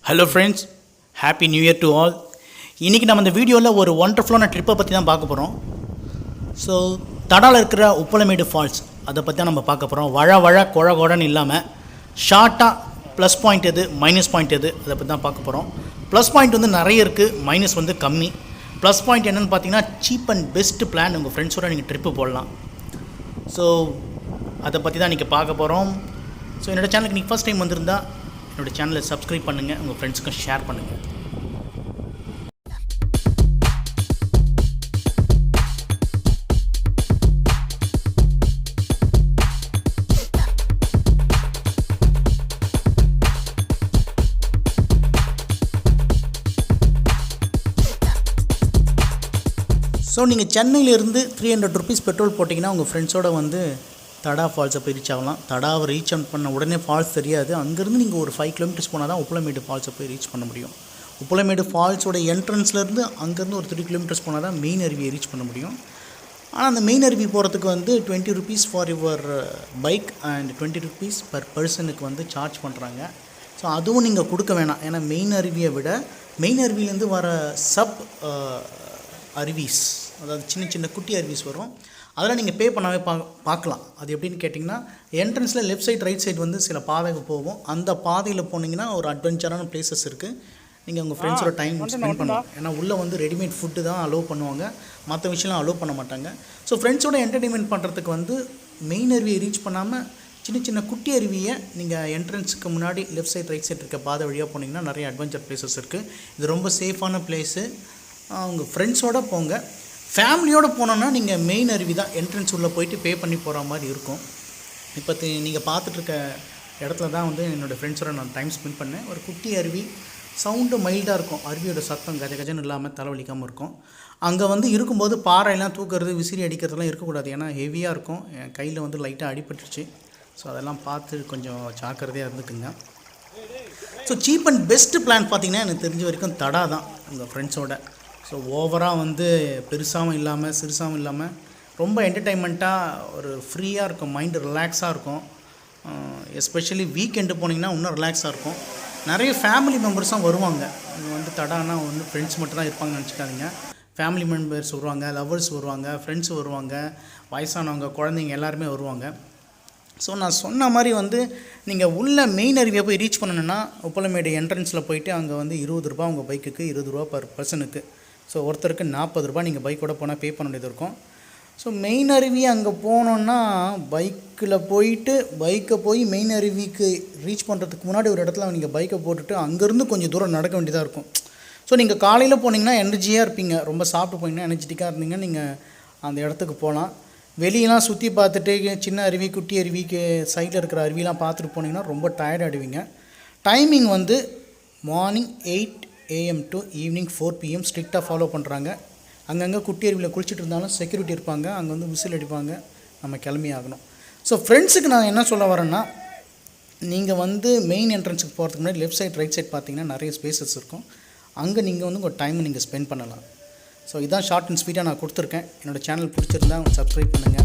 Hello friends, happy new year to all. இன்றைக்கி நம்ம இந்த வீடியோவில் ஒரு ஒண்டர்ஃபுல்லான ட்ரிப்பை பற்றி தான் பார்க்க போகிறோம். ஸோ தடாவில் இருக்கிற உப்பலமேடு ஃபால்ஸ் அதை பற்றி தான் நம்ம பார்க்க போகிறோம். குழ குழன்னு இல்லாமல் ஷார்ட்டாக ப்ளஸ் பாயிண்ட் எது மைனஸ் பாயிண்ட் எது அதை பற்றி தான் பார்க்க போகிறோம். ப்ளஸ் பாயிண்ட் வந்து நிறைய இருக்குது, மைனஸ் வந்து கம்மி. ப்ளஸ் பாயிண்ட் என்னென்னு பார்த்தீங்கன்னா சீப் அண்ட் பெஸ்ட் பிளான், உங்கள் ஃப்ரெண்ட்ஸோடு நீங்கள் ட்ரிப்பு போடலாம். ஸோ அதை பற்றி தான் இன்றைக்கி பார்க்க போகிறோம். ஸோ என்னோடய சேனலுக்கு நீங்கள் ஃபஸ்ட் டைம் வந்திருந்தால் என்னோடய சேனலை சப்ஸ்கிரைப் பண்ணுங்கள், உங்கள் ஃப்ரெண்ட்ஸுக்கும் ஷேர் பண்ணுங்கள். ஸோ நீங்கள் சென்னையிலேருந்து 300 ருபீஸ் பெட்ரோல் போட்டிங்கன்னா உங்கள் ஃப்ரெண்ட்ஸோடு வந்து தடா ஃபால்ஸை போய் ரீச் ஆகலாம். தடாவை ரீச் பண்ண உடனே ஃபால்ஸ் தெரியாது. அங்கேருந்து நீங்கள் ஒரு 5 கிலோமீட்டர்ஸ் போனால் தான் உப்பலமேடு ஃபால்ஸை போய் ரீச் பண்ண முடியும். உப்பலமேடு ஃபால்ஸோட என்ட்ரன்ஸ்லேருந்து அங்கேருந்து ஒரு 3 கிலோமீட்டர்ஸ் போனால் தான் மெயின் அருவியை ரீச் பண்ண முடியும். ஆனால் அந்த மெயின் அருவி போகிறதுக்கு வந்து 20 rupees for your bike and 20 rupees per பர்சனுக்கு வந்து சார்ஜ் பண்ணுறாங்க. ஸோ அதுவும் நீங்கள் கொடுக்க வேணாம். ஏன்னா மெயின் அருவியை விட மெயின் அருவியிலேருந்து வர சப் அருவிஸ், அதாவது சின்ன சின்ன குட்டி அருவிஸ் வரும், அதெல்லாம் நீங்கள் பே பண்ணாவே பார்க்கலாம். அது எப்படின்னு கேட்டிங்கன்னா, என்ட்ரன்ஸில் லெஃப்ட் சைட் ரைட் சைடு வந்து சில பாதைகள் போகும். அந்த பாதையில் போனீங்கன்னா ஒரு அட்வென்ச்சரான பிளேசஸ் இருக்குது. நீங்கள் உங்கள் ஃப்ரெண்ட்ஸோட டைம் ஸ்பெண்ட் பண்ணலாம். ஏன்னா உள்ளே வந்து ரெடிமேட் ஃபுட்டு தான் அலோவ் பண்ணுவாங்க, மற்ற விஷயம்லாம் அலோவ் பண்ண மாட்டாங்க. ஸோ ஃப்ரெண்ட்ஸோட என்டர்டெயின்மெண்ட் பண்ணுறதுக்கு வந்து மெயின் அருவியை ரீச் பண்ணாமல் சின்ன சின்ன குட்டி அருவியை நீங்கள் என்ட்ரன்ஸுக்கு முன்னாடி லெஃப்ட் சைட் ரைட் சைட் இருக்க பாதை வழியாக போனீங்கன்னா நிறைய அட்வென்ச்சர் பிளேசஸ் இருக்குது. இது ரொம்ப சேஃபான பிளேஸு. உங்கள் ஃப்ரெண்ட்ஸோடு போங்க. ஃபேமிலியோடு போனோன்னா நீங்கள் மெயின் அருவி தான் என்ட்ரன்ஸ் உள்ளே போயிட்டு பே பண்ணி போகிற மாதிரி இருக்கும். இப்போ நீங்கள் பார்த்துட்ருக்க இடத்துல தான் வந்து என்னோடய ஃப்ரெண்ட்ஸோட நான் டைம் ஸ்பெண்ட் பண்ணேன். ஒரு குட்டி அருவி, சவுண்டு மைல்டாக இருக்கும், அருவியோட சத்தம் கஜன்னு இல்லாமல் தலைவலிக்காமல் இருக்கும். அங்கே வந்து இருக்கும்போது பாறையெல்லாம் தூக்கிறது விசிறி அடிக்கிறதுலாம் இருக்கக்கூடாது. ஏன்னா ஹெவியாக இருக்கும். என் கையில் வந்து லைட்டாக அடிபட்டுருச்சு. ஸோ அதெல்லாம் பார்த்து கொஞ்சம் ஜாக்கிரதையாக இருந்துக்குங்க. So cheap and best plan பார்த்திங்கன்னா எனக்கு தெரிஞ்ச வரைக்கும் தடா தான் உங்கள் ஃப்ரெண்ட்ஸோட. ஸோ ஓவராக வந்து பெருசாகவும் இல்லாமல் சிறுசாகவும் இல்லாமல் ரொம்ப என்டர்டெயின்மெண்ட்டாக ஒரு ஃப்ரீயாக இருக்கும், மைண்டு ரிலாக்ஸாக இருக்கும். எஸ்பெஷலி வீக்கெண்டு போனீங்கன்னா இன்னும் ரிலாக்ஸாக இருக்கும். நிறைய ஃபேமிலி மெம்பர்ஸும் வருவாங்க. இது வந்து தடானா ஒன்று ஃப்ரெண்ட்ஸ் மட்டும் தான் இருப்பாங்கன்னு நினச்சிக்காதீங்க. ஃபேமிலி மெம்பர்ஸ் வருவாங்க, லவ்வர்ஸ் வருவாங்க, ஃப்ரெண்ட்ஸ் வருவாங்க, வயசானவங்க, குழந்தைங்க எல்லாருமே வருவாங்க. ஸோ நான் சொன்ன மாதிரி வந்து நீங்கள் உள்ள மெயின் அருவியை போய் ரீச் பண்ணணுன்னா உப்பலமேடு என்ட்ரன்ஸில் போயிட்டு அங்கே வந்து 20 ரூபா உங்கள் பைக்குக்கு, 20 ரூபா பர் பர்சனுக்கு. ஸோ ஒருத்தருக்கு 40 ரூபா நீங்கள் பைக்கோட போனால் பே பண்ண வேண்டியது இருக்கும். ஸோ மெயின் அருவி அங்கே போனோன்னா பைக்கில் போயிட்டு பைக்கை போய் மெயின் அருவிக்கு ரீச் பண்ணுறதுக்கு முன்னாடி ஒரு இடத்துல நீங்கள் பைக்கை போட்டுட்டு அங்கேருந்து கொஞ்சம் தூரம் நடக்க வேண்டியதாக இருக்கும். ஸோ நீங்கள் காலையில் போனீங்கன்னா எனர்ஜியாக இருப்பீங்க, ரொம்ப சாப்பிட்டு போனீங்கன்னா எனர்ஜெட்டிக்காக இருந்தீங்கன்னா நீங்கள் அந்த இடத்துக்கு போகலாம். வெளியெலாம் சுற்றி பார்த்துட்டு சின்ன அருவி குட்டி அருவிக்கு சைடில் இருக்கிற அருவிலாம் பார்த்துட்டு போனீங்கன்னா ரொம்ப டயர்ட் ஆகிடுவீங்க. டைமிங் வந்து morning 8 AM to evening 4 PM ஸ்ட்ரிக்டாக ஃபாலோ பண்ணுறாங்க. அங்கங்கே குட்டி அருவியில் குளிச்சுட்டு இருந்தாலும் செக்யூரிட்டி இருப்பாங்க, அங்கே வந்து விசில் அடிப்பாங்க, நம்ம கிளம்பி ஆகணும். ஸோ ஃப்ரெண்ட்ஸுக்கு நான் என்ன சொல்ல வரேன்னா, நீங்கள் வந்து மெயின் என்ட்ரன்ஸுக்கு போகிறதுக்கு முன்னாடி லெஃப்ட் சைட் ரைட் சைட் பார்த்தீங்கன்னா நிறைய ஸ்பேசஸ் இருக்கும். அங்கே நீங்கள் வந்து உங்கள் டைமை நீங்கள் ஸ்பெண்ட் பண்ணலாம். ஸோ இதான் ஷார்ட் அண்ட் ஸ்வீட்டாக நான் கொடுத்துருக்கேன். என்னோடய சேனல் பிடிச்சிருந்தா சப்ஸ்கிரைப் பண்ணுங்கள்.